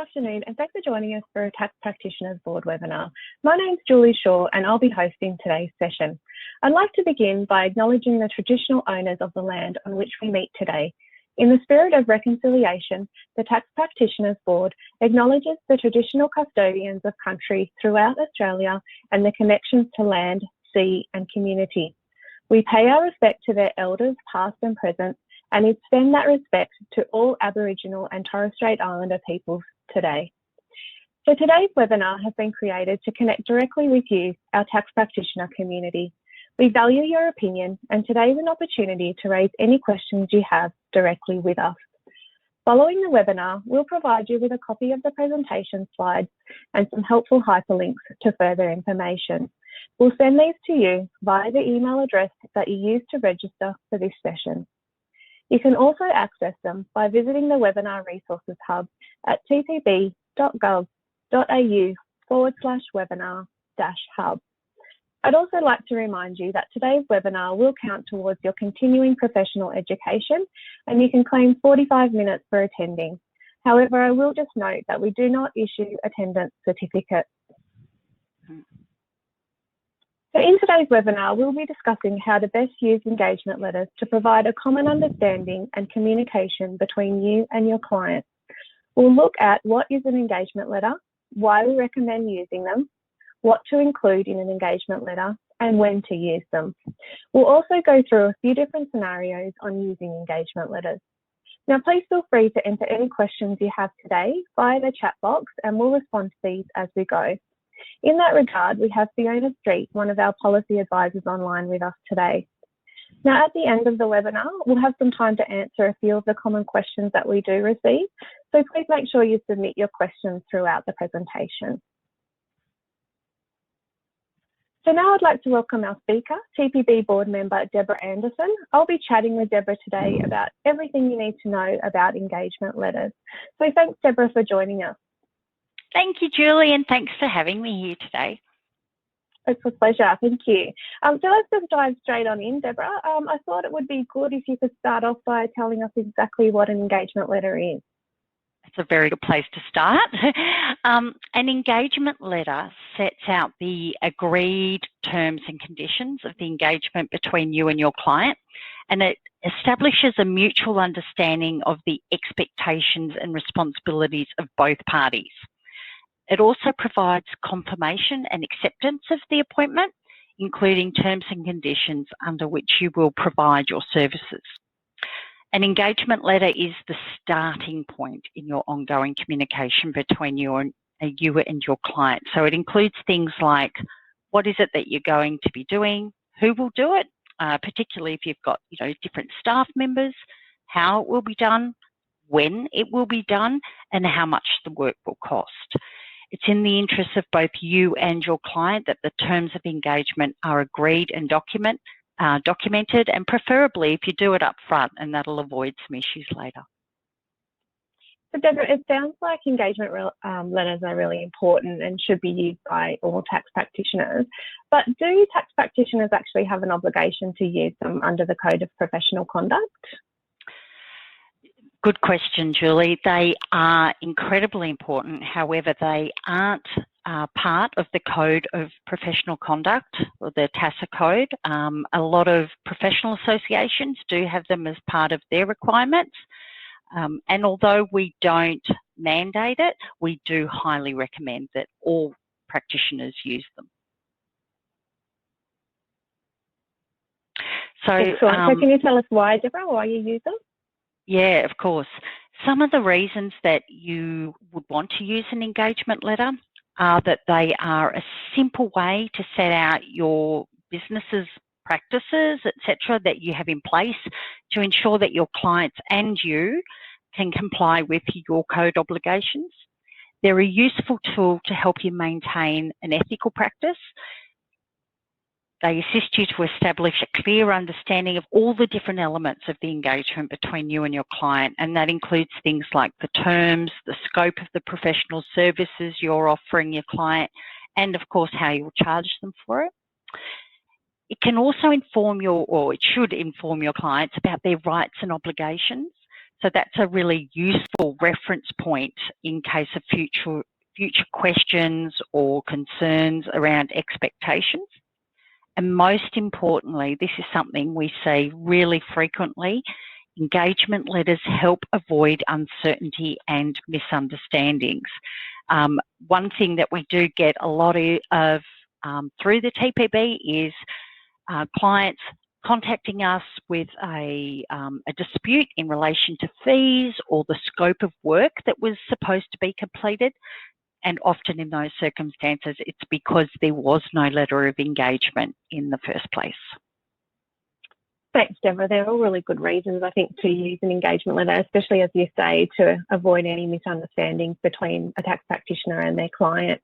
afternoon, and thanks for joining us for a Tax Practitioners Board webinar. My name's Julie Shaw, and I'll be hosting today's session. I'd like to begin by acknowledging the traditional owners of the land on which we meet today. In the spirit of reconciliation, the Tax Practitioners Board acknowledges the traditional custodians of country throughout Australia and the connections to land, sea, and community. We pay our respect to their elders, past and present, and extend that respect to all Aboriginal and Torres Strait Islander peoples today. So today's webinar has been created to connect directly with you, our tax practitioner community. We value your opinion, and today is an opportunity to raise any questions you have directly with us. Following the webinar, we'll provide you with a copy of the presentation slides and some helpful hyperlinks to further information. We'll send these to you via the email address that you used to register for this session. You can also access them by visiting the Webinar Resources Hub at tpb.gov.au/webinar-hub. I'd also like to remind you that today's webinar will count towards your continuing professional education, and you can claim 45 minutes for attending. However, I will just note that we do not issue attendance certificates. So in today's webinar, we'll be discussing how to best use engagement letters to provide a common understanding and communication between you and your client. We'll look at what is an engagement letter, why we recommend using them, what to include in an engagement letter, and when to use them. We'll also go through a few different scenarios on using engagement letters. Now, please feel free to enter any questions you have today via the chat box, and we'll respond to these as we go. In that regard, we have Fiona Street, one of our policy advisors, online with us today. Now, at the end of the webinar, we'll have some time to answer a few of the common questions that we do receive, so please make sure you submit your questions throughout the presentation. So now I'd like to welcome our speaker, TPB board member Deborah Anderson. I'll be chatting with Deborah today about everything you need to know about engagement letters. So thanks, Deborah, for joining us. Thank you, Julie, and thanks for having me here today. It's a pleasure, thank you. So let's just dive straight on in, Deborah. I thought it would be good if you could start off by telling us exactly what an engagement letter is. It's a very good place to start. An engagement letter sets out the agreed terms and conditions of the engagement between you and your client, and it establishes a mutual understanding of the expectations and responsibilities of both parties. It also provides confirmation and acceptance of the appointment, including terms and conditions under which you will provide your services. An engagement letter is the starting point in your ongoing communication between you and your client. So it includes things like, what is it that you're going to be doing, who will do it, particularly if you've got different staff members, how it will be done, when it will be done, and how much the work will cost. It's in the interest of both you and your client that the terms of engagement are agreed and documented, and preferably if you do it up front, and that'll avoid some issues later. So Deborah, it sounds like engagement letters are really important and should be used by all tax practitioners, but do tax practitioners actually have an obligation to use them under the Code of Professional Conduct? Good question, Julie. They are incredibly important. However, they aren't part of the Code of Professional Conduct, or the TASA Code. A lot of professional associations do have them as part of their requirements. And although we don't mandate it, we do highly recommend that all practitioners use them. So, so can you tell us why, Deborah, why you use them? Yeah, of course. Some of the reasons that you would want to use an engagement letter are that they are a simple way to set out your business's practices, etc., that you have in place to ensure that your clients and you can comply with your code obligations. They're a useful tool to help you maintain an ethical practice. They assist you to establish a clear understanding of all the different elements of the engagement between you and your client, and that includes things like the terms, the scope of the professional services you're offering your client, and of course how you'll charge them for it. It can also inform it should inform your clients about their rights and obligations. So that's a really useful reference point in case of future questions or concerns around expectations. And most importantly, this is something we see really frequently, engagement letters help avoid uncertainty and misunderstandings. One thing that we do get a lot of through the TPB is clients contacting us with a dispute in relation to fees or the scope of work that was supposed to be completed. And often in those circumstances, it's because there was no letter of engagement in the first place. Thanks, Deborah. They're all really good reasons, I think, to use an engagement letter, especially, as you say, to avoid any misunderstandings between a tax practitioner and their client.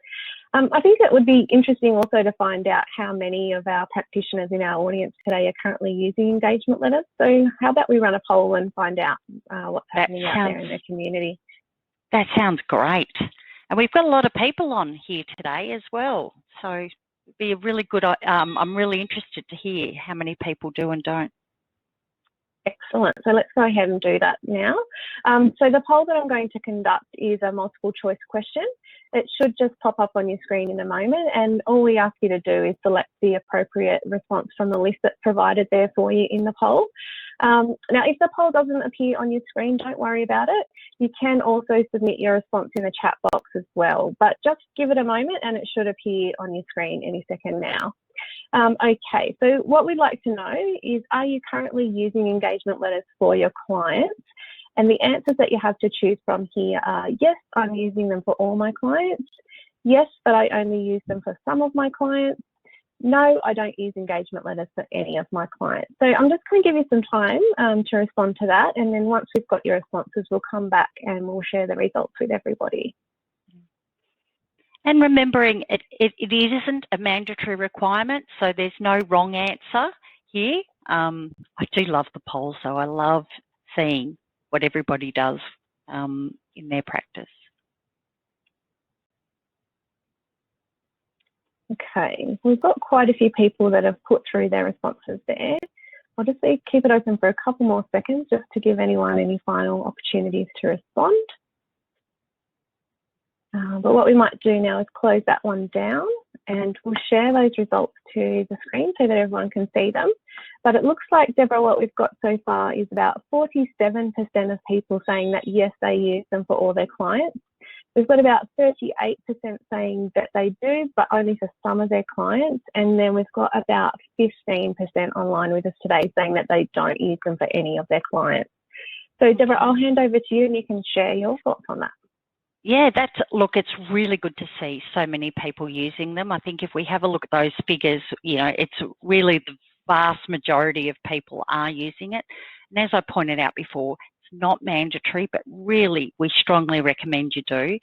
I think it would be interesting also to find out how many of our practitioners in our audience today are currently using engagement letters. So how about we run a poll and find out what's happening out there in their community? That sounds great. And we've got a lot of people on here today as well. So it'd be a really good, I'm really interested to hear how many people do and don't. Excellent. So let's go ahead and do that now. So the poll that I'm going to conduct is a multiple choice question. It should just pop up on your screen in a moment, and all we ask you to do is select the appropriate response from the list that's provided there for you in the poll. Now, if the poll doesn't appear on your screen, don't worry about it. You can also submit your response in the chat box as well, but just give it a moment and it should appear on your screen any second now. Okay, so what we'd like to know is, are you currently using engagement letters for your clients? And the answers that you have to choose from here are, yes, I'm using them for all my clients. Yes, but I only use them for some of my clients. No, I don't use engagement letters for any of my clients. So I'm just going to give you some time to respond to that. And then once we've got your responses, we'll come back and we'll share the results with everybody. And remembering it isn't a mandatory requirement, so there's no wrong answer here. I do love the poll, so I love seeing what everybody does in their practice. Okay, we've got quite a few people that have put through their responses there. I'll just keep it open for a couple more seconds just to give anyone any final opportunities to respond. But what we might do now is close that one down and we'll share those results to the screen so that everyone can see them. But it looks like, Deborah, what we've got so far is about 47% of people saying that yes, they use them for all their clients. We've got about 38% saying that they do, but only for some of their clients. And then we've got about 15% online with us today saying that they don't use them for any of their clients. So, Deborah, I'll hand over to you and you can share your thoughts on that. Yeah, look, it's really good to see so many people using them. I think if we have a look at those figures, it's really the vast majority of people are using it. And as I pointed out before, it's not mandatory, but really we strongly recommend you do.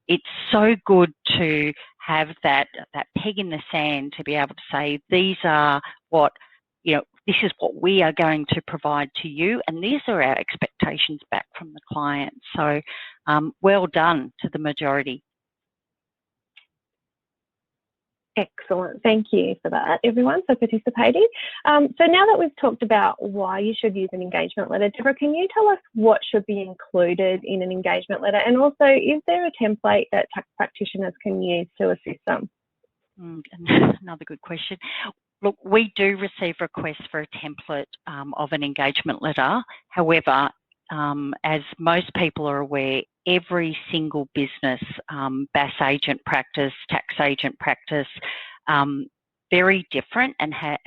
It's so good to have that peg in the sand to be able to say, these are what, this is what we are going to provide to you, and these are our expectations back from the client. So well done to the majority. Excellent. Thank you for that, everyone, for participating. So now that we've talked about why you should use an engagement letter, Deborah, can you tell us what should be included in an engagement letter? And also, is there a template that tax practitioners can use to assist them? Another good question. Look, we do receive requests for a template of an engagement letter. However, as most people are aware, every single business, BAS agent practice, tax agent practice, very different,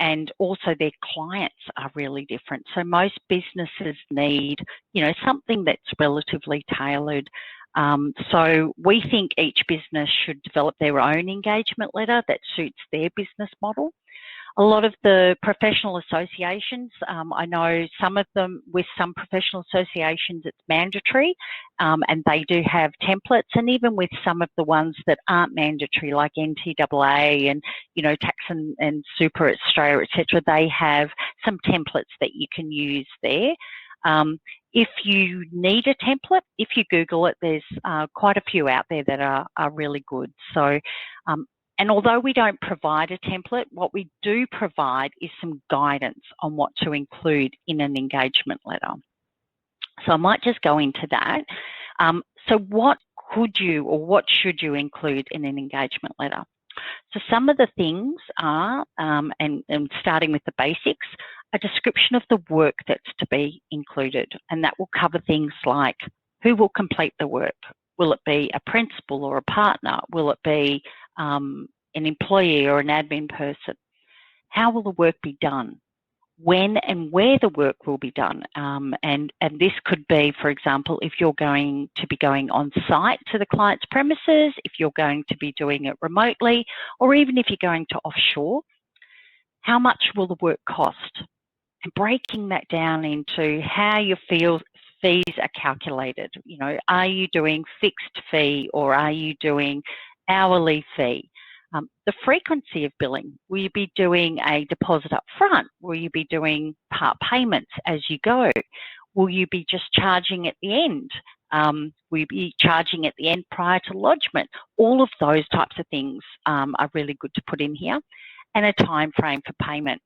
and also their clients are really different. So most businesses need, something that's relatively tailored. So we think each business should develop their own engagement letter that suits their business model. A lot of the professional associations, I know some of them, with some professional associations it's mandatory, and they do have templates, and even with some of the ones that aren't mandatory, like NTAA and Tax and Super Australia, etc., they have some templates that you can use there. If you need a template, if you Google it, there's quite a few out there that are really good. So and although we don't provide a template, what we do provide is some guidance on what to include in an engagement letter. So I might just go into that. So what could you or what should you include in an engagement letter? So some of the things are, and starting with the basics, a description of the work that's to be included, and that will cover things like who will complete the work. Will it be a principal or a partner? Will it be an employee or an admin person? How will the work be done? When and where the work will be done. And this could be, for example, if you're going to be going on site to the client's premises, if you're going to be doing it remotely, or even if you're going to offshore, how much will the work cost? And breaking that down into how your fees are calculated. You know, are you doing fixed fee or are you doing hourly fee? The frequency of billing. Will you be doing a deposit up front? Will you be doing part payments as you go? Will you be just charging at the end? Will you be charging at the end prior to lodgement? All of those types of things are really good to put in here, and a time frame for payment.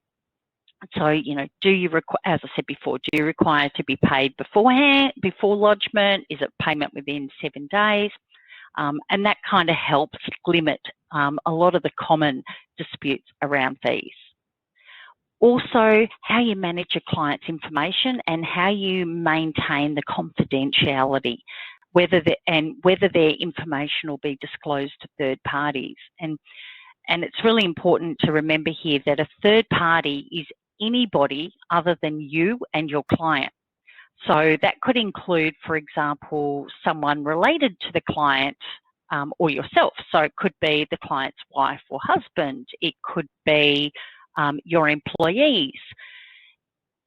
So, you know, do you require, as I said before, do you require to be paid beforehand, before lodgement? Is it payment within 7 days? And that kind of helps limit a lot of the common disputes around fees. Also, how you manage your client's information and how you maintain the confidentiality, whether their information will be disclosed to third parties. And it's really important to remember here that a third party is anybody other than you and your client. So that could include, for example, someone related to the client or yourself. So it could be the client's wife or husband. It could be your employees.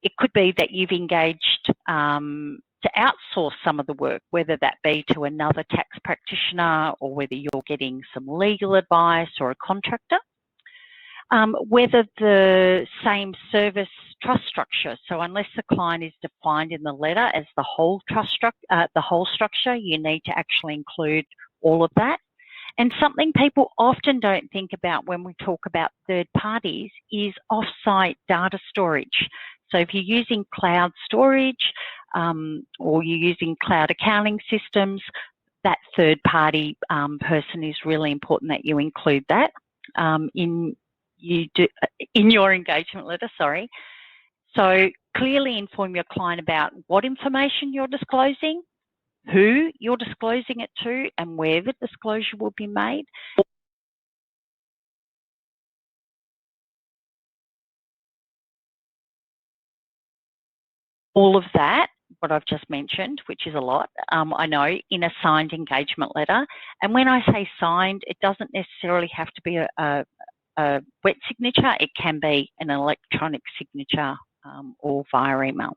It could be that you've engaged to outsource some of the work, whether that be to another tax practitioner or whether you're getting some legal advice or a contractor. Whether the same service trust structure. So unless the client is defined in the letter as the whole structure, you need to actually include all of that. And something people often don't think about when we talk about third parties is off-site data storage. So if you're using cloud storage or you're using cloud accounting systems, that third party person is really important that you include that in your engagement letter, sorry. So clearly inform your client about what information you're disclosing, who you're disclosing it to, and where the disclosure will be made. All of that, what I've just mentioned, which is a lot, I know, in a signed engagement letter. And when I say signed, it doesn't necessarily have to be a wet signature. It can be an electronic signature or via email.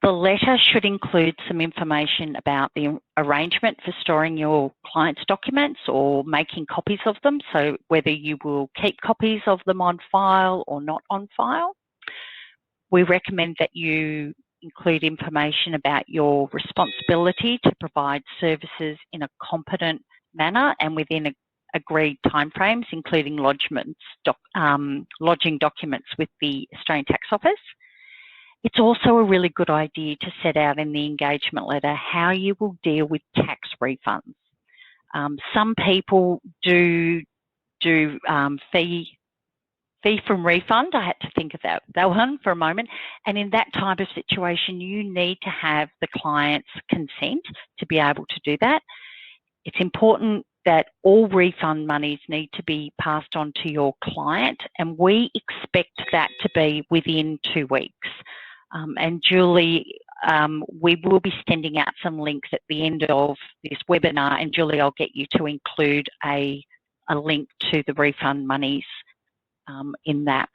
The letter should include some information about the arrangement for storing your client's documents or making copies of them, so whether you will keep copies of them on file or not on file. We recommend that you include information about your responsibility to provide services in a competent manner and within agreed timeframes, including lodging documents with the Australian Tax Office. It's also a really good idea to set out in the engagement letter how you will deal with tax refunds. Some people do fee from refund. I had to think of that one for a moment. And in that type of situation, you need to have the client's consent to be able to do that. It's important that all refund monies need to be passed on to your client, and we expect that to be within 2 weeks. And Julie, we will be sending out some links at the end of this webinar, and Julie, I'll get you to include a link to the refund monies in that.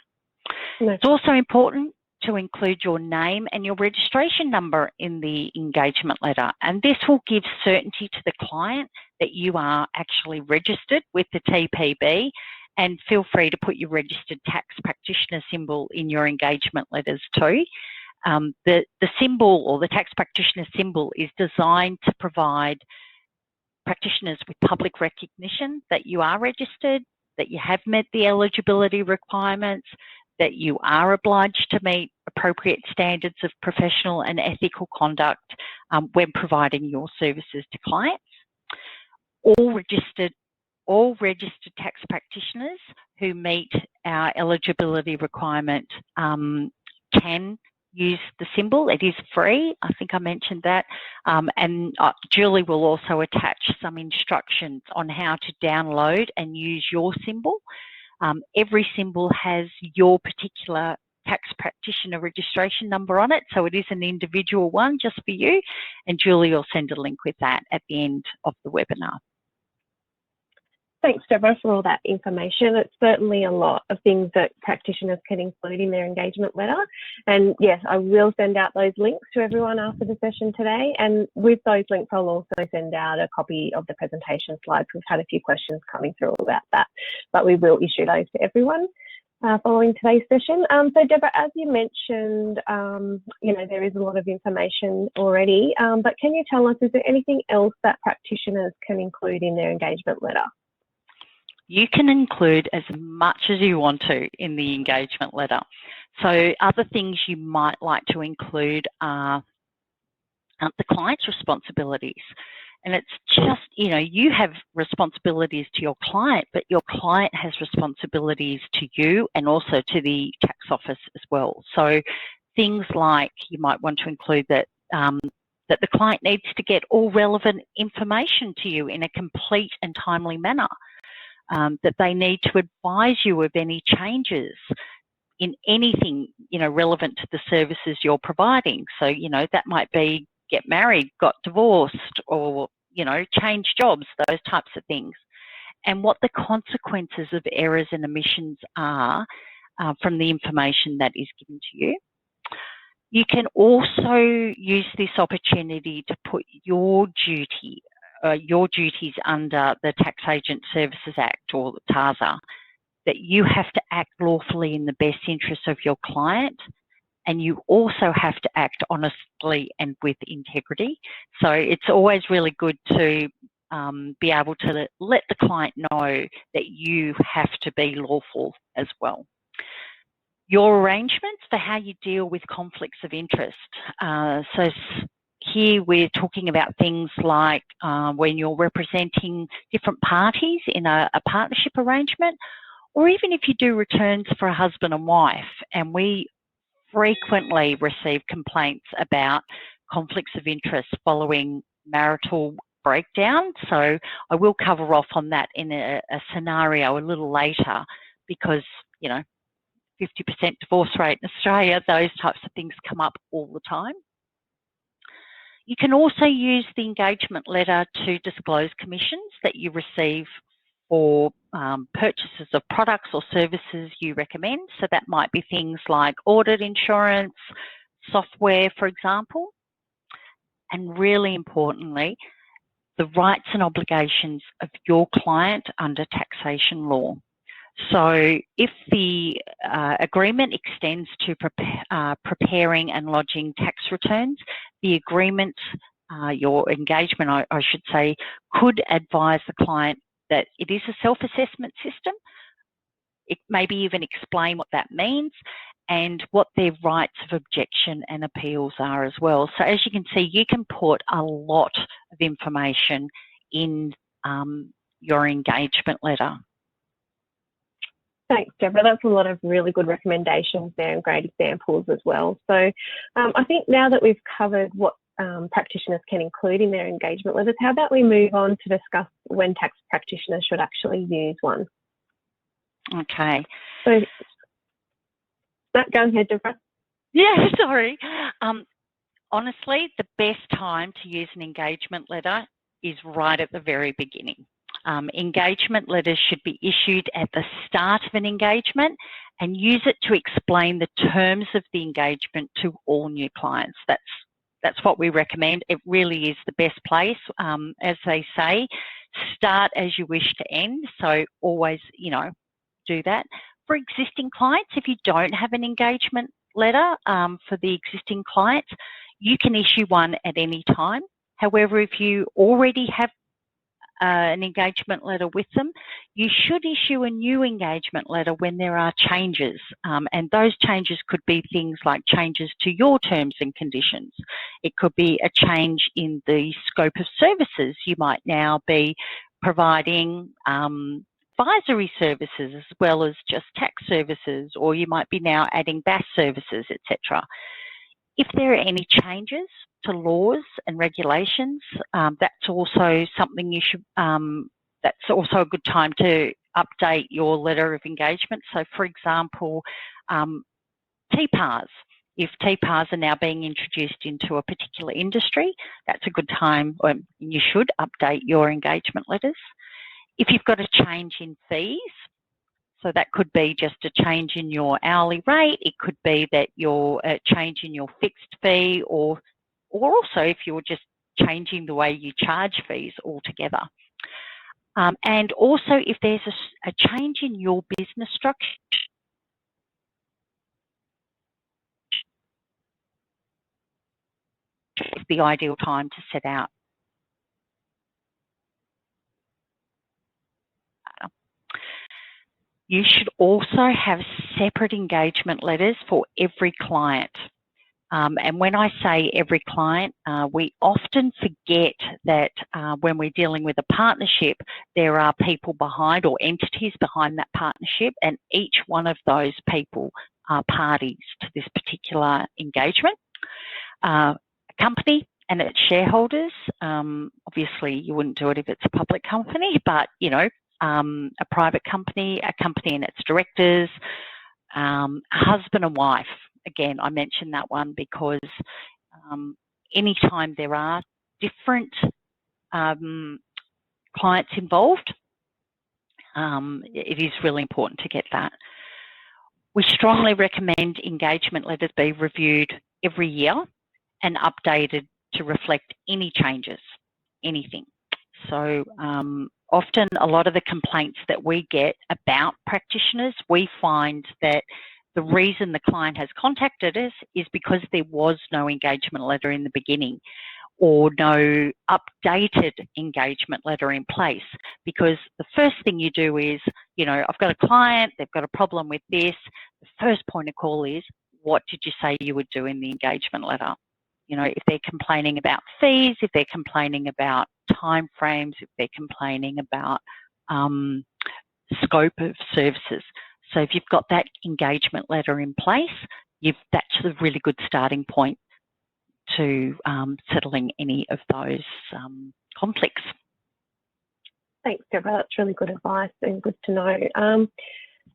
It's also important to include your name and your registration number in the engagement letter, and this will give certainty to the client that you are actually registered with the TPB, and feel free to put your registered tax practitioner symbol in your engagement letters too. The symbol, or the tax practitioner symbol, is designed to provide practitioners with public recognition that you are registered, that you have met the eligibility requirements, that you are obliged to meet appropriate standards of professional and ethical conduct when providing your services to clients. All registered tax practitioners who meet our eligibility requirement can use the symbol. It is free. I think I mentioned that. And Julie will also attach some instructions on how to download and use your symbol. Every symbol has your particular tax practitioner registration number on it, so it is an individual one just for you, and Julie will send a link with that at the end of the webinar. Thanks, Deborah, for all that information. It's certainly a lot of things that practitioners can include in their engagement letter. And yes, I will send out those links to everyone after the session today. And with those links, I'll also send out a copy of the presentation slides. We've had a few questions coming through about that, but we will issue those to everyone following today's session. So Deborah, as you mentioned, you know, there is a lot of information already, but can you tell us, is there anything else that practitioners can include in their engagement letter? You can include as much as you want to in the engagement letter. So other things you might like to include are the client's responsibilities. And it's just, you know, you have responsibilities to your client, but your client has responsibilities to you and also to the tax office as well. So things like you might want to include that that the client needs to get all relevant information to you in a complete and timely manner. That they need to advise you of any changes in anything, you know, relevant to the services you're providing. So, you know, that might be get married, got divorced, or, you know, change jobs, those types of things. And what the consequences of errors and omissions are from the information that is given to you. You can also use this opportunity to put your duties under the Tax Agent Services Act, or the TASA, that you have to act lawfully in the best interest of your client, and you also have to act honestly and with integrity. So it's always really good to be able to let the client know that you have to be lawful as well. Your arrangements for how you deal with conflicts of interest. So here we're talking about things like when you're representing different parties in a partnership arrangement, or even if you do returns for a husband and wife. And we frequently receive complaints about conflicts of interest following marital breakdown. So I will cover off on that in a scenario a little later, because, you know, 50% divorce rate in Australia, those types of things come up all the time. You can also use the engagement letter to disclose commissions that you receive for purchases of products or services you recommend. So that might be things like audit insurance, software, for example. And really importantly, the rights and obligations of your client under taxation law. So if the agreement extends to preparing and lodging tax returns, the agreement, your engagement, I should say, could advise the client that it is a self-assessment system. It maybe even explain what that means and what their rights of objection and appeals are as well. So as you can see, you can put a lot of information in your engagement letter. Thanks, Deborah. That's a lot of really good recommendations there and great examples as well. So I think now that we've covered what practitioners can include in their engagement letters, how about we move on to discuss when tax practitioners should actually use one? Okay. So, go ahead, Deborah. Yeah, sorry. Honestly, the best time to use an engagement letter is right at the very beginning. Engagement letters should be issued at the start of an engagement and use it to explain the terms of the engagement to all new clients. That's what we recommend. It really is the best place. As they say, start as you wish to end. So always, you know, do that. For existing clients, if you don't have an engagement letter for the existing clients, you can issue one at any time. However, if you already have an engagement letter with them. You should issue a new engagement letter when there are changes, and those changes could be things like changes to your terms and conditions. It could be a change in the scope of services. You might now be providing advisory services as well as just tax services, or you might be now adding BAS services, etc. If there are any changes to laws and regulations, that's also something you should, that's also a good time to update your letter of engagement. So for example, TPARs. If TPARs are now being introduced into a particular industry, that's a good time, or you should update your engagement letters. If you've got a change in fees, so that could be just a change in your hourly rate. It could be that you're a change in your fixed fee, or also if you're just changing the way you charge fees altogether. And also if there's a change in your business structure, it's the ideal time to set out. You should also have separate engagement letters for every client. And when I say every client, we often forget that when we're dealing with a partnership, there are people behind or entities behind that partnership, and each one of those people are parties to this particular engagement. A company and its shareholders, obviously you wouldn't do it if it's a public company, but you know, a private company, a company and its directors, husband and wife. Again, I mentioned that one because anytime there are different clients involved, it is really important to get that. We strongly recommend engagement letters be reviewed every year and updated to reflect any changes, anything. So often a lot of the complaints that we get about practitioners, we find that the reason the client has contacted us is because there was no engagement letter in the beginning, or no updated engagement letter in place. Because the first thing you do is, you know, I've got a client, they've got a problem with this. The first point of call is, what did you say you would do in the engagement letter? You know, if they're complaining about fees, if they're complaining about timeframes, if they're complaining about scope of services. So if you've got that engagement letter in place, that's a really good starting point to settling any of those conflicts. Thanks, Deborah. That's really good advice and good to know.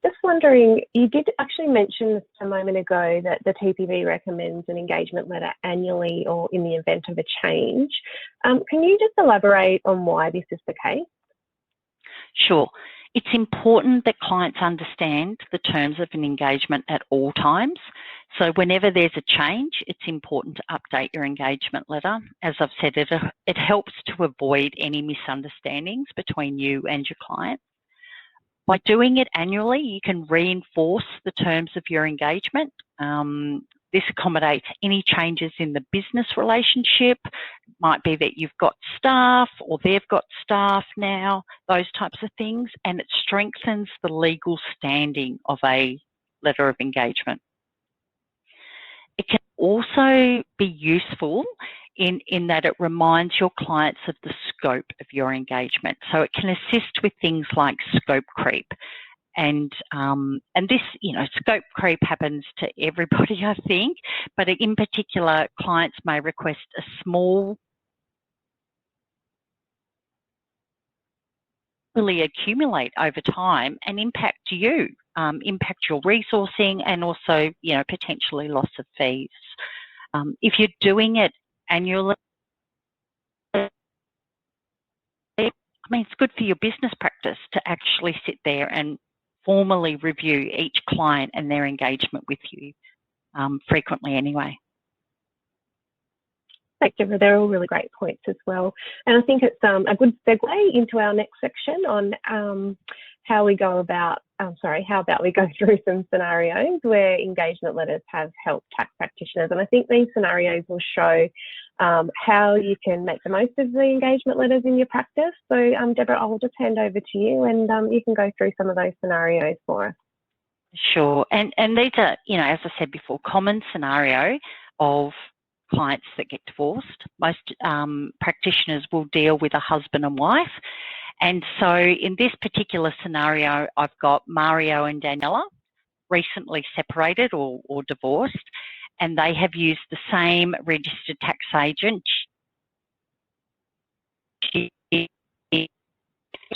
Just wondering, you did actually mention a moment ago that the TPB recommends an engagement letter annually or in the event of a change. Can you just elaborate on why this is the case? Sure. It's important that clients understand the terms of an engagement at all times. So whenever there's a change, it's important to update your engagement letter. As I've said, it helps to avoid any misunderstandings between you and your client. By doing it annually, you can reinforce the terms of your engagement. This accommodates any changes in the business relationship. It might be that you've got staff or they've got staff now, those types of things, and it strengthens the legal standing of a letter of engagement. It can also be useful in that it reminds your clients of the scope of your engagement. So it can assist with things like scope creep. And this, you know, scope creep happens to everybody, I think, but in particular, clients may request a small, really accumulate over time and impact you, impact your resourcing, and also, you know, potentially loss of fees. If you're doing it annually, I mean, it's good for your business practice to actually sit there and formally review each client and their engagement with you frequently anyway. Thanks, Deborah. They're all really great points as well. And I think it's a good segue into our next section on how about we go through some scenarios where engagement letters have helped tax practitioners. And I think these scenarios will show how you can make the most of the engagement letters in your practice. So, Deborah, I'll just hand over to you, and you can go through some of those scenarios for us. Sure. And these are, as I said before, common scenario of clients that get divorced. Most practitioners will deal with a husband and wife. And so in this particular scenario, I've got Mario and Daniela, recently separated or divorced, and they have used the same registered tax agent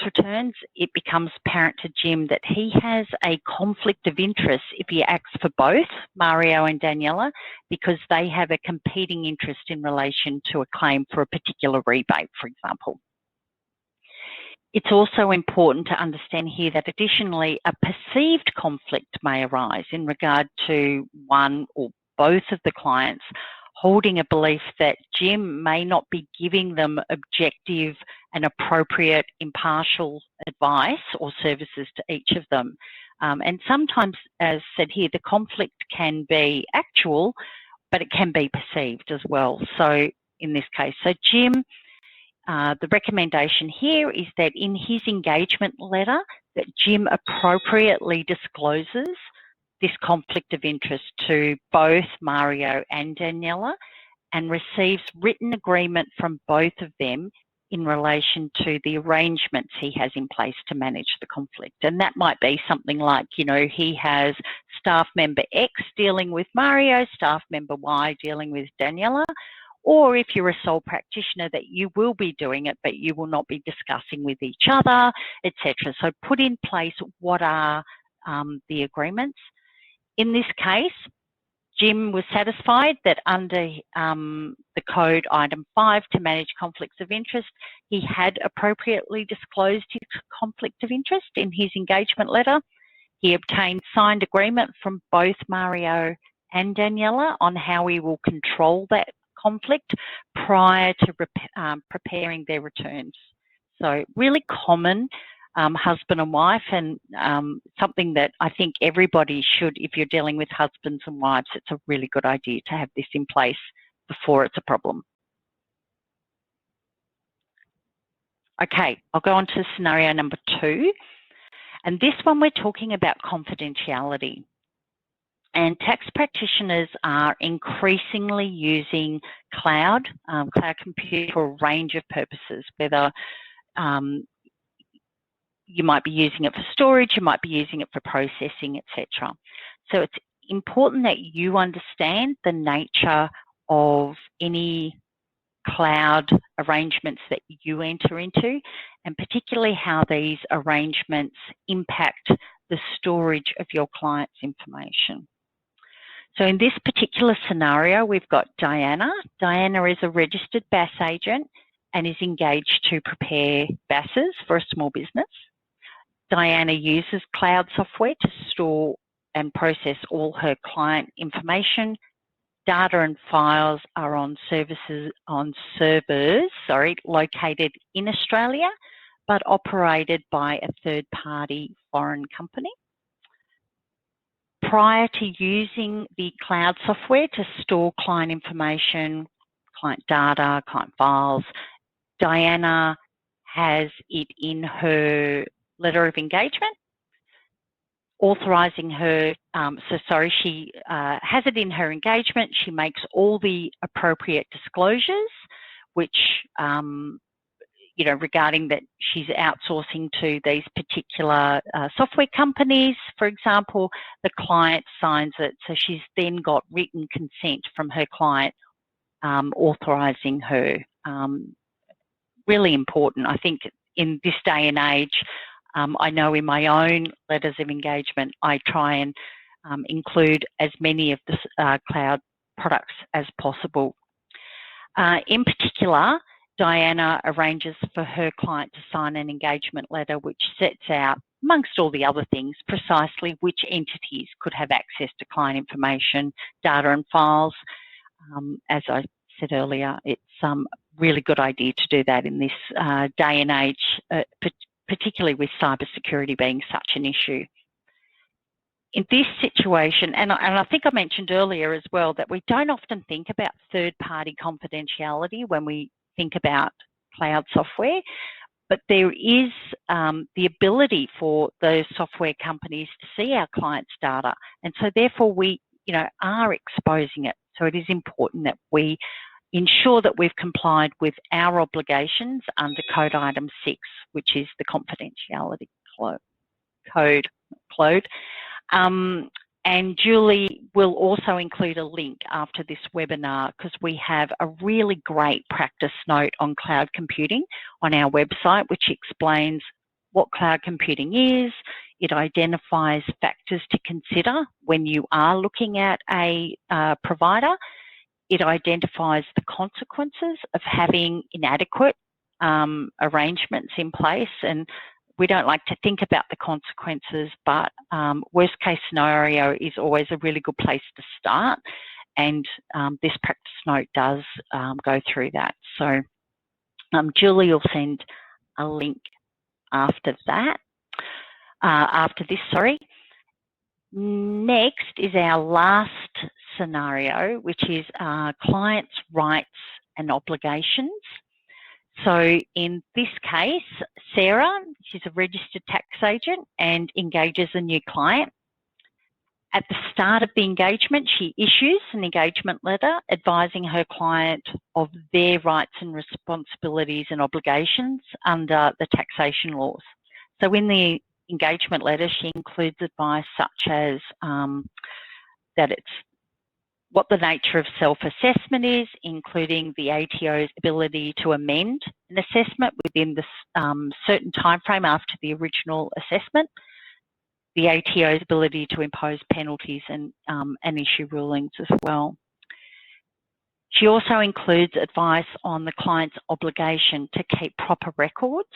returns. It becomes apparent to Jim that he has a conflict of interest if he acts for both Mario and Daniela, because they have a competing interest in relation to a claim for a particular rebate, for example. It's also important to understand here that additionally a perceived conflict may arise in regard to one or both of the clients holding a belief that Jim may not be giving them objective and appropriate impartial advice or services to each of them. And sometimes, as said here, the conflict can be actual, but it can be perceived as well. So in this case, so Jim, the recommendation here is that in his engagement letter that Jim appropriately discloses this conflict of interest to both Mario and Daniela and receives written agreement from both of them in relation to the arrangements he has in place to manage the conflict. And that might be something like, he has staff member X dealing with Mario, staff member Y dealing with Daniela, or if you're a sole practitioner that you will be doing it, but you will not be discussing with each other, etc. So put in place what are the agreements. In this case, Jim was satisfied that under the code item 5 to manage conflicts of interest, he had appropriately disclosed his conflict of interest in his engagement letter. He obtained signed agreement from both Mario and Daniela on how he will control that conflict prior to preparing their returns. So really common husband and wife, and something that I think everybody should, if you're dealing with husbands and wives, it's a really good idea to have this in place before it's a problem. Okay, I'll go on to scenario number 2. And this one we're talking about confidentiality. And tax practitioners are increasingly using cloud computing for a range of purposes, whether you might be using it for storage, you might be using it for processing, etc. So it's important that you understand the nature of any cloud arrangements that you enter into, and particularly how these arrangements impact the storage of your client's information. So in this particular scenario, we've got Diana. Diana is a registered BAS agent and is engaged to prepare BASs for a small business. Diana uses cloud software to store and process all her client information. Data and files are on servers located in Australia, but operated by a third-party foreign company. Prior to using the cloud software to store client information, client data, client files, Diana has it in her letter of engagement, authorising her, she has it in her engagement. She makes all the appropriate disclosures, which, regarding that she's outsourcing to these particular software companies, for example, the client signs it. So she's then got written consent from her client authorising her. Really important. I think in this day and age, I know in my own letters of engagement, I try and include as many of the cloud products as possible. In particular, Diana arranges for her client to sign an engagement letter which sets out, amongst all the other things, precisely which entities could have access to client information, data and files. As I said earlier, it's a really good idea to do that in this day and age, particularly with cybersecurity being such an issue. In this situation, and I think I mentioned earlier as well, that we don't often think about third-party confidentiality when we think about cloud software, but there is the ability for those software companies to see our clients' data, and so therefore we, are exposing it. So it is important that we ensure that we've complied with our obligations under Code Item 6, which is the confidentiality code. And Julie will also include a link after this webinar, because we have a really great practice note on cloud computing on our website, which explains what cloud computing is. It identifies factors to consider when you are looking at a provider. It identifies the consequences of having inadequate arrangements in place, and we don't like to think about the consequences, but worst case scenario is always a really good place to start, and this practice note does go through that. So Julie will send a link after that, after this, sorry. Next is our last scenario, which is clients' rights and obligations. So in this case, Sarah, she's a registered tax agent and engages a new client. At the start of the engagement, she issues an engagement letter advising her client of their rights and responsibilities and obligations under the taxation laws. So in the engagement letter, she includes advice such as that it's what the nature of self-assessment is, including the ATO's ability to amend an assessment within the certain time frame after the original assessment, the ATO's ability to impose penalties and issue rulings as well. She also includes advice on the client's obligation to keep proper records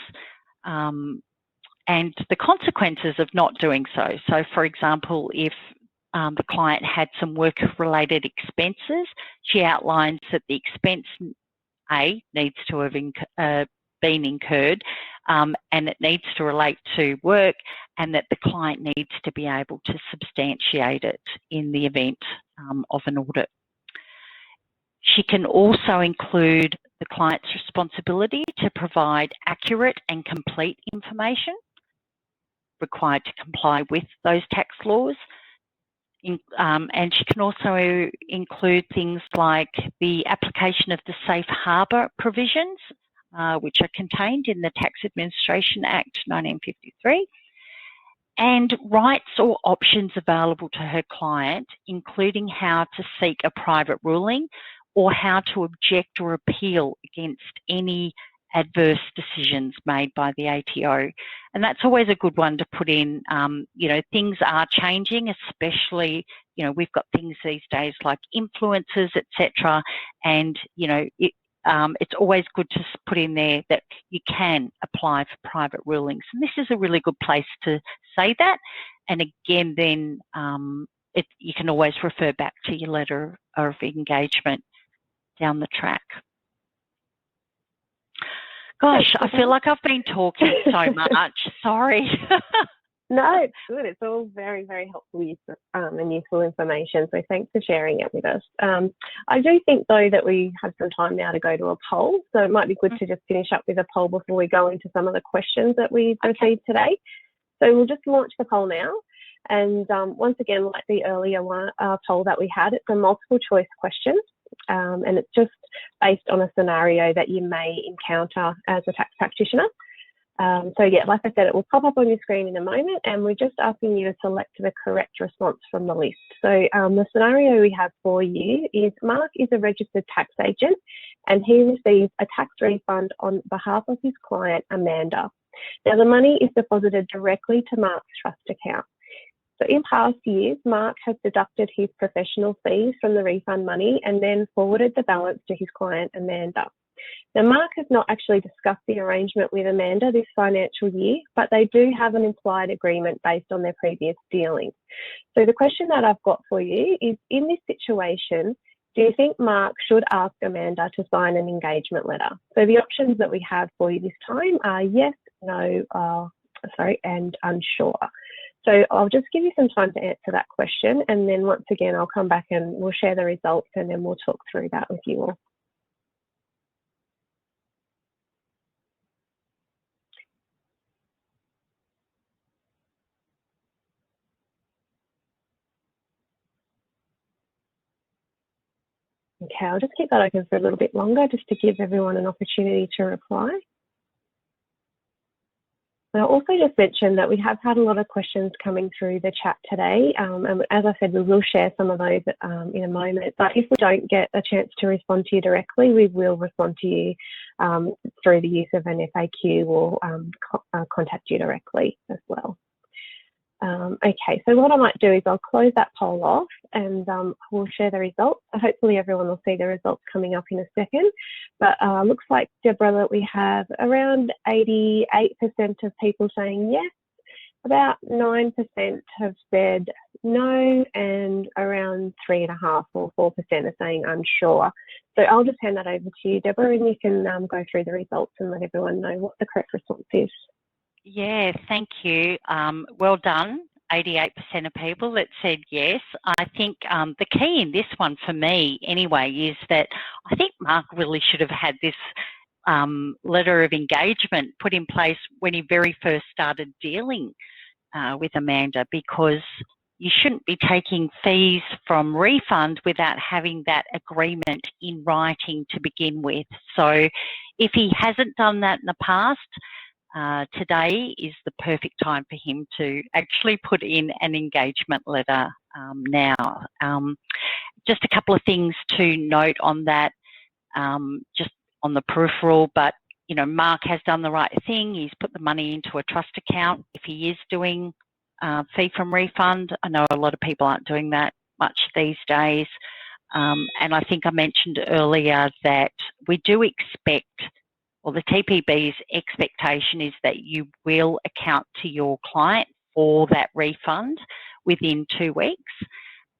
and the consequences of not doing so. So, for example, if the client had some work-related expenses, she outlines that the expense A needs to have been incurred and it needs to relate to work, and that the client needs to be able to substantiate it in the event of an audit. She can also include the client's responsibility to provide accurate and complete information required to comply with those tax laws. And she can also include things like the application of the safe harbour provisions, which are contained in the Tax Administration Act 1953, and rights or options available to her client, including how to seek a private ruling or how to object or appeal against any adverse decisions made by the ATO. And that's always a good one to put in. Things are changing, especially, we've got things these days like influencers, etc. And, it's always good to put in there that you can apply for private rulings. And this is a really good place to say that. And again, then you can always refer back to your letter of engagement down the track. Gosh, I feel like I've been talking so much. Sorry. No, it's good. It's all very, very helpful and useful information. So thanks for sharing it with us. I do think, though, that we have some time now to go to a poll. So it might be good to just finish up with a poll before we go into some of the questions that we've received today. So we'll just launch the poll now. And once again, like the earlier poll that we had, it's a multiple choice question. And it's just based on a scenario that you may encounter as a tax practitioner. So yeah, like I said, it will pop up on your screen in a moment, and we're just asking you to select the correct response from the list. So the scenario we have for you is Mark is a registered tax agent and he receives a tax refund on behalf of his client, Amanda. Now the money is deposited directly to Mark's trust account. So in past years, Mark has deducted his professional fees from the refund money and then forwarded the balance to his client, Amanda. Now, Mark has not actually discussed the arrangement with Amanda this financial year, but they do have an implied agreement based on their previous dealings. So the question that I've got for you is, in this situation, do you think Mark should ask Amanda to sign an engagement letter? So the options that we have for you this time are yes, no, and unsure. So I'll just give you some time to answer that question, and then once again, I'll come back and we'll share the results, and then we'll talk through that with you all. Okay, I'll just keep that open for a little bit longer just to give everyone an opportunity to reply. I'll also just mention that we have had a lot of questions coming through the chat today. And as I said, we will share some of those in a moment. But if we don't get a chance to respond to you directly, we will respond to you through the use of an FAQ or contact you directly as well. Okay, so what I might do is I'll close that poll off and we'll share the results. So hopefully everyone will see the results coming up in a second. But looks like, Deborah, that we have around 88% of people saying yes, about 9% have said no, and around 3.5% or 4% are saying unsure. So I'll just hand that over to you, Deborah, and you can go through the results and let everyone know what the correct response is. Yeah, thank you. Well done. 88% of people that said yes. I think the key in this one for me anyway is that I think Mark really should have had this letter of engagement put in place when he very first started dealing with Amanda, because you shouldn't be taking fees from refund without having that agreement in writing to begin with. So if he hasn't done that in the past, today is the perfect time for him to actually put in an engagement letter now. Just a couple of things to note on that, just on the peripheral, but you know, Mark has done the right thing. He's put the money into a trust account. If he is doing fee from refund, I know a lot of people aren't doing that much these days. And I think I mentioned earlier that we do expect, well, the TPB's expectation is that you will account to your client for that refund within 2 weeks.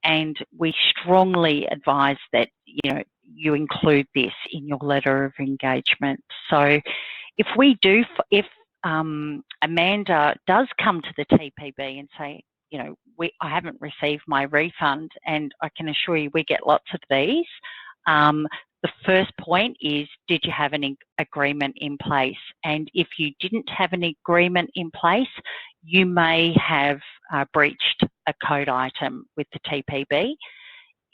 And we strongly advise that, you know, you include this in your letter of engagement. So if Amanda does come to the TPB and say, you know, I haven't received my refund, and I can assure you we get lots of these, the first point is, did you have an agreement in place? And if you didn't have an agreement in place, you may have breached a code item with the TPB.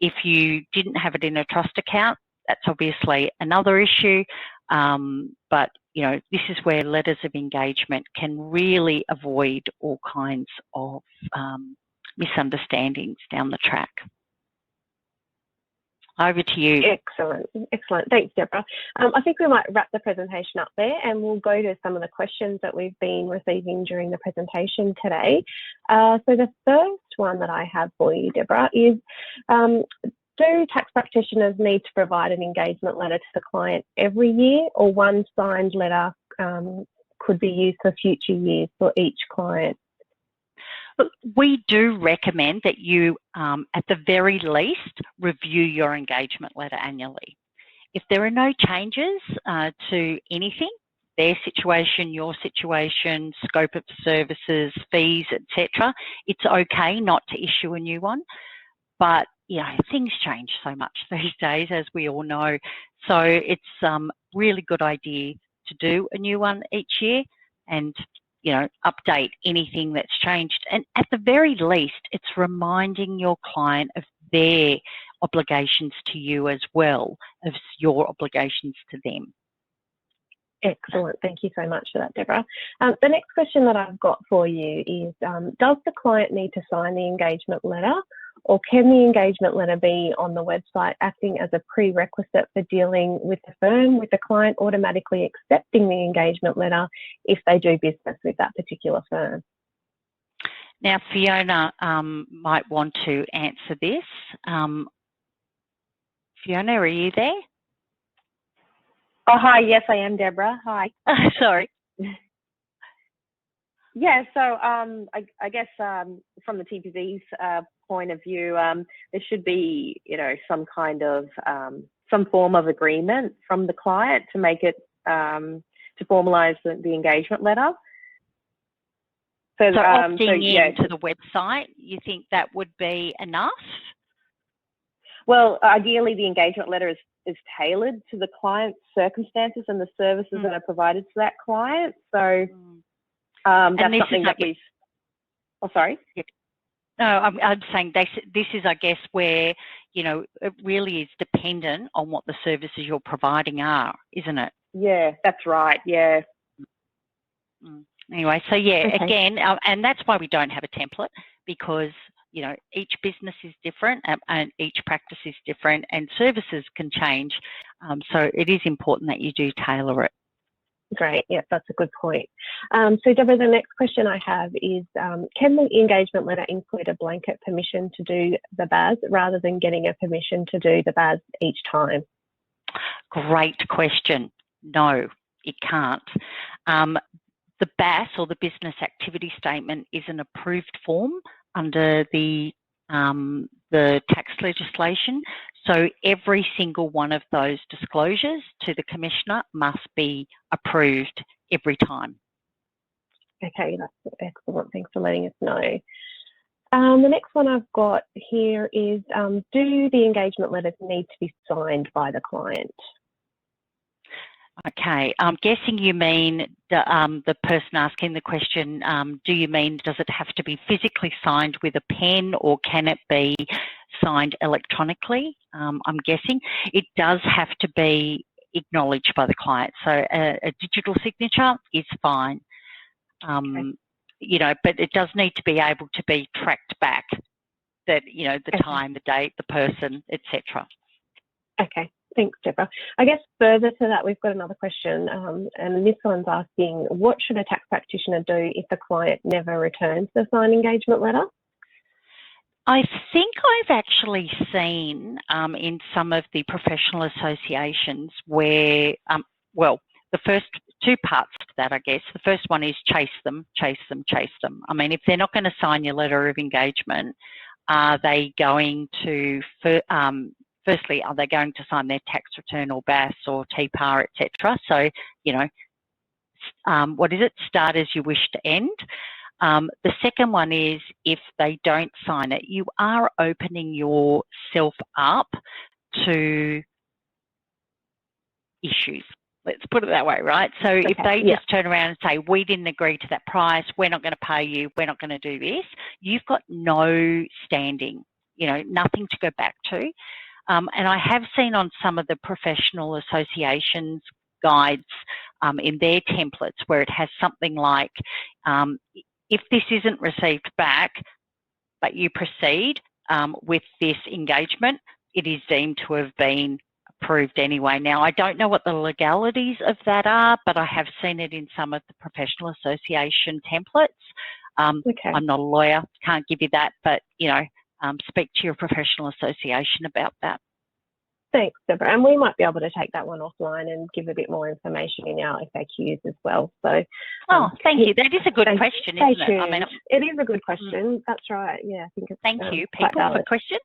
If you didn't have it in a trust account, that's obviously another issue. But, you know, this is where letters of engagement can really avoid all kinds of misunderstandings down the track. Over to you. Excellent, excellent. Thanks, Deborah. I think we might wrap the presentation up there, and we'll go to some of the questions that we've been receiving during the presentation today. So the first one that I have for you, Deborah, is do tax practitioners need to provide an engagement letter to the client every year, or one signed letter could be used for future years for each client? We do recommend that you, at the very least, review your engagement letter annually. If there are no changes to anything, their situation, your situation, scope of services, fees, etc., it's okay not to issue a new one. But, you know, things change so much these days, as we all know. So it's a really good idea to do a new one each year and, you know, update anything that's changed. And at the very least, it's reminding your client of their obligations to you as well as your obligations to them. Excellent. Thank you so much for that, Deborah. The next question that I've got for you is, does the client need to sign the engagement letter, or can the engagement letter be on the website acting as a prerequisite for dealing with the firm, with the client automatically accepting the engagement letter if they do business with that particular firm? Now, Fiona might want to answer this. Fiona, are you there? Oh, hi. Yes, I am, Deborah. Hi. Sorry. Yeah, so I guess from the TPB's point of view, there should be, you know, some kind of some form of agreement from the client to make it to to formalise the engagement letter. So opting in to the website, you think that would be enough? Well, ideally, the engagement letter is tailored to the client's circumstances and the services that are provided to that client. So that's something that we've... Oh, sorry? Yeah. No, I'm saying this is, I guess, where, you know, it really is dependent on what the services you're providing are, isn't it? Yeah, that's right, yeah. Anyway, so yeah, okay. Again, and that's why we don't have a template, because, you know, each business is different and each practice is different and services can change. So it is important that you do tailor it. Great, yeah, that's a good point. So Deborah, the next question I have is, can the engagement letter include a blanket permission to do the BAS rather than getting a permission to do the BAS each time? Great question. No, it can't. The BAS, or the Business Activity Statement, is an approved form under the tax legislation. So every single one of those disclosures to the Commissioner must be approved every time. Okay, that's excellent. Thanks for letting us know. The next one I've got here is, do the engagement letters need to be signed by the client? Okay, I'm guessing you mean the person asking the question, do you mean does it have to be physically signed with a pen, or can it be signed electronically? I'm guessing it does have to be acknowledged by the client. So a digital signature is fine, okay. You know, but it does need to be able to be tracked back, that, you know, the time, the date, the person, etc. Okay. Thanks, Deborah. I guess further to that, we've got another question, and this one's asking, what should a tax practitioner do if the client never returns the signed engagement letter? I think I've actually seen in some of the professional associations where, well, the first two parts to that, I guess. The first one is chase them, chase them, chase them. I mean, if they're not going to sign your letter of engagement, are they going to... Firstly, are they going to sign their tax return or BAS or TPAR, etc.? So, you know, what is it? Start as you wish to end. The second one is, if they don't sign it, you are opening yourself up to issues. Let's put it that way, right? So if they just turn around and say, we didn't agree to that price, we're not going to pay you, we're not going to do this, you've got no standing, you know, nothing to go back to. And I have seen on some of the professional associations guides in their templates where it has something like, if this isn't received back, but you proceed with this engagement, it is deemed to have been approved anyway. Now, I don't know what the legalities of that are, but I have seen it in some of the professional association templates. I'm not a lawyer, can't give you that, but, you know, speak to your professional association about that. Thanks, Deborah. And we might be able to take that one offline and give a bit more information in our FAQs as well. So, thank you. That is a good question, isn't it? I mean, it is a good question. That's right. Yeah, I think it's thank you, people, for questions.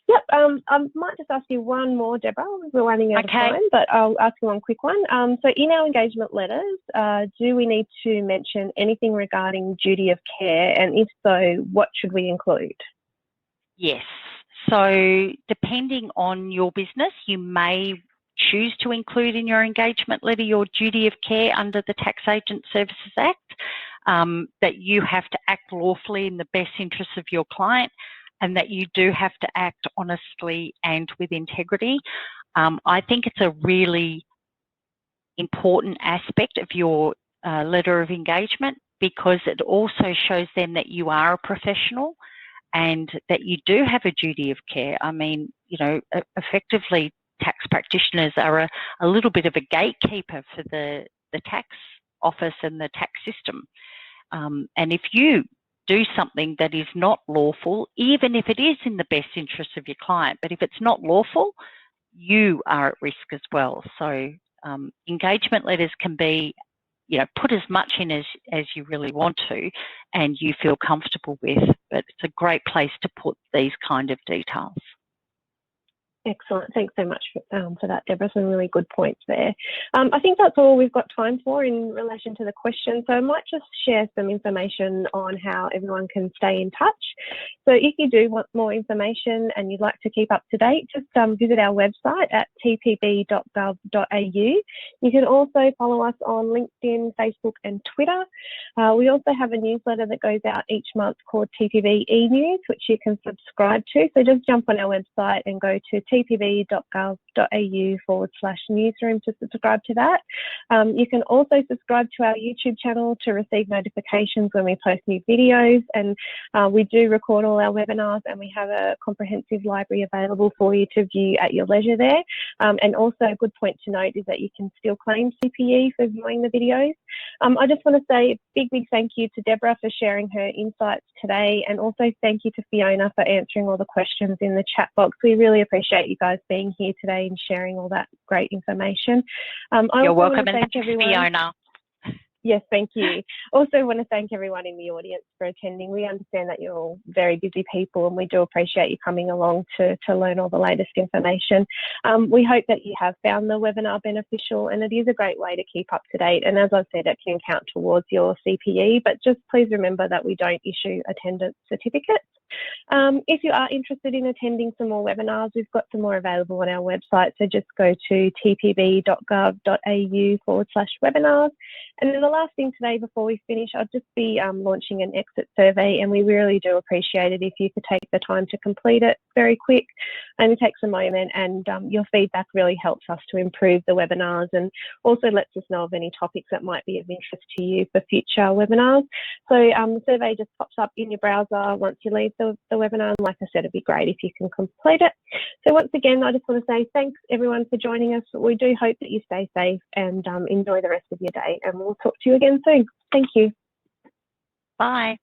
Yep. I might just ask you one more, Deborah. We're running out of time, but I'll ask you one quick one. So in our engagement letters, do we need to mention anything regarding duty of care? And if so, what should we include? Yes. So depending on your business, you may choose to include in your engagement letter your duty of care under the Tax Agent Services Act, that you have to act lawfully in the best interests of your client, and that you do have to act honestly and with integrity. I think it's a really important aspect of your letter of engagement, because it also shows them that you are a professional and that you do have a duty of care. I mean, you know, effectively tax practitioners are a little bit of a gatekeeper for the tax office and the tax system. And if you do something that is not lawful, even if it is in the best interests of your client, but if it's not lawful, you are at risk as well. So engagement letters can be, you know, put as much in as you really want to and you feel comfortable with, but it's a great place to put these kind of details. Excellent. Thanks so much for that, Deborah. Some really good points there. I think that's all we've got time for in relation to the question. So I might just share some information on how everyone can stay in touch. So if you do want more information and you'd like to keep up to date, just visit our website at tpb.gov.au. You can also follow us on LinkedIn, Facebook and Twitter. We also have a newsletter that goes out each month called TPB e-news, which you can subscribe to. So just jump on our website and go to tpb.gov.au/newsroom to subscribe to that. You can also subscribe to our YouTube channel to receive notifications when we post new videos, and we do record all our webinars, and we have a comprehensive library available for you to view at your leisure there. And also a good point to note is that you can still claim CPE for viewing the videos. I just want to say a big thank you to Deborah for sharing her insights today, and also thank you to Fiona for answering all the questions in the chat box. We really appreciate you guys being here today and sharing all that great information. You're welcome, and thank you, Fiona. Yes, thank you. Also want to thank everyone in the audience for attending. We understand that you're all very busy people, and we do appreciate you coming along to learn all the latest information. We hope that you have found the webinar beneficial, and it is a great way to keep up to date. And as I've said, it can count towards your CPE, but just please remember that we don't issue attendance certificates. If you are interested in attending some more webinars, we've got some more available on our website. So just go to tpb.gov.au/webinars. And then the last thing today before we finish, I'll just be launching an exit survey, and we really do appreciate it if you could take the time to complete it. Very quick, only takes a moment, and your feedback really helps us to improve the webinars and also lets us know of any topics that might be of interest to you for future webinars. So the survey just pops up in your browser once you leave the webinar, and like I said, it'd be great if you can complete it. So once again, I just want to say thanks everyone for joining us. We do hope that you stay safe and enjoy the rest of your day, and we'll talk to you again soon. Thank you. Bye.